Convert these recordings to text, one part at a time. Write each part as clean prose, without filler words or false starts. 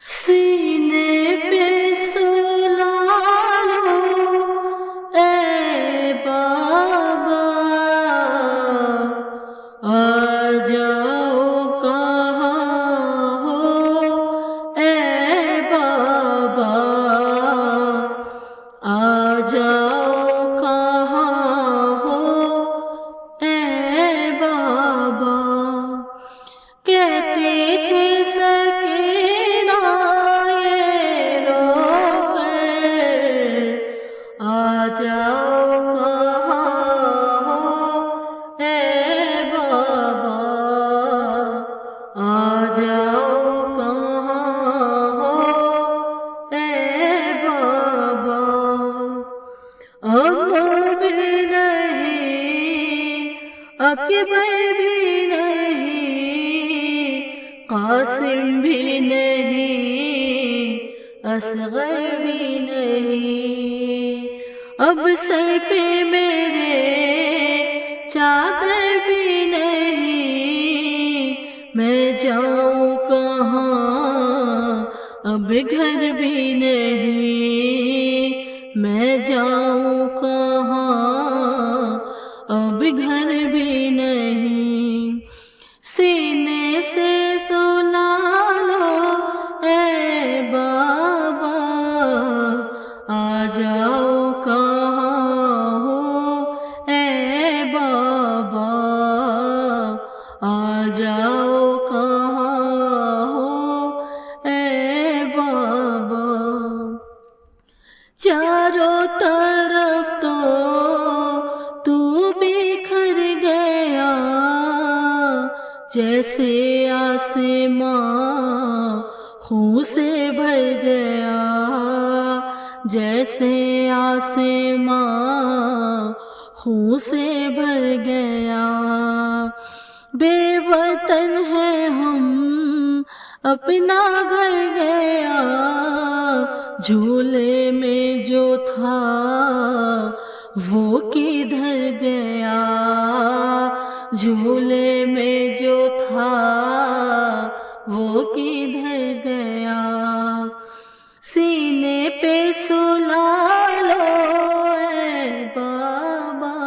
سینے پہ سلا لو اے بابا، آ جاؤ کہاں ہو اے بابا، آ جاؤ کہاں ہو اے بابا۔ کہتی تھی سکینہ یہ رو کر، آ جاؤ کہاں ہو اے بابا، آ جاؤ کہاں ہو اے بابا۔ اماں بھی نہیں، اکبر بھی نہیں، قاسم بھی نہیں، اصغر بھی نہیں، اب سر پہ میرے چادر بھی نہیں، میں جاؤں کہاں اب گھر بھی نہیں، میں جاؤں کہاں اب گھر بھی نہیں۔ سینے سے سلا لو اے بابا، آ جاؤ کہاں ہو اے بابا، آ جاؤ کہاں ہو اے بابا۔ چاروں طرف تو بکھر گیا، جیسے آسمان خون سے بھر گیا، جیسے آسمان خون سے بھر گیا۔ بے وطن ہیں ہم، اپنا گھر گیا، جھولے میں جو تھا وہ کدھر گیا، جھولے میں جو تھا وہ کدھر گیا۔ سینے پہ سلا لو اے بابا،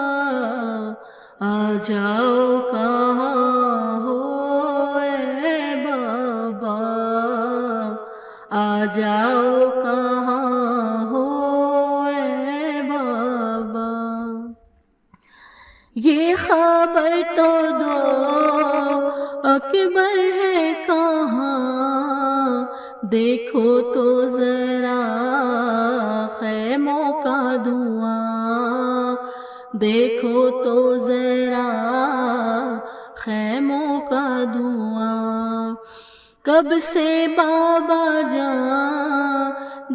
آ جاؤ کہاں ہو اے بابا، آ جاؤ کہاں ہو اے بابا۔ یہ خبر تو دو اکبر ہے کہاں، دیکھو تو ذرا خیموں کا دھواں، دیکھو تو ذرا خیموں کا دھواں۔ کب سے بابا جان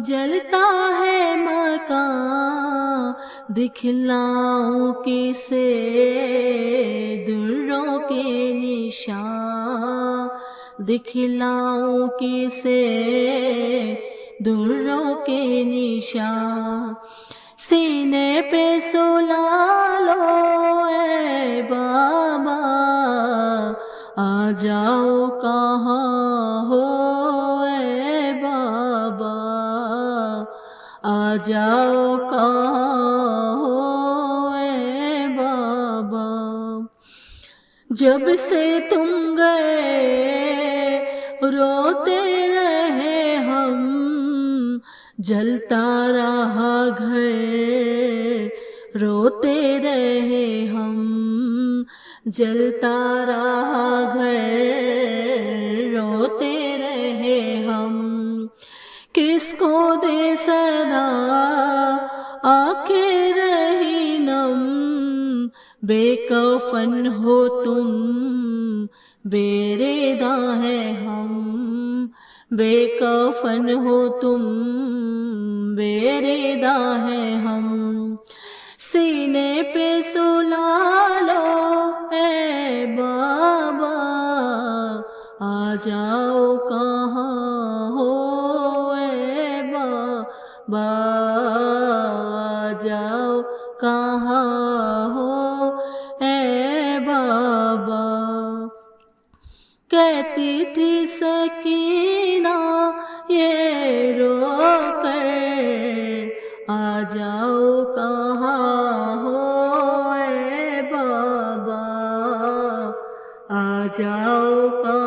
جلتا ہے مکان، دکھلاؤں کسے دروں کے نشان، دکھلاؤں کسے دروں کے نشان۔ سینے پہ سلا لو اے بابا، آ جاؤ کہاں ہو اے بابا، آ جاؤ کہاں ہو اے بابا۔ جب سے تم گئے روتے رہے ہم، جلتا رہا گھر روتے رہے ہم، جلتا رہا گھر روتے رہے ہم۔ کس کو دے صدا آنکھیں رہی نم، بے کفن ہو تم بے ردا ہے ہم، بے کفن ہو تم بے ردا ہے ہم۔ سینے پہ سلا لو اے بابا، آ جاؤ کہاں ہو اے بابا، آ جاؤ کہاں ہو اے بابا۔ کہتی تھی سکینہ یہ رو کر آ جاؤ کہاں ہو اے بابا آ جاؤ کہاں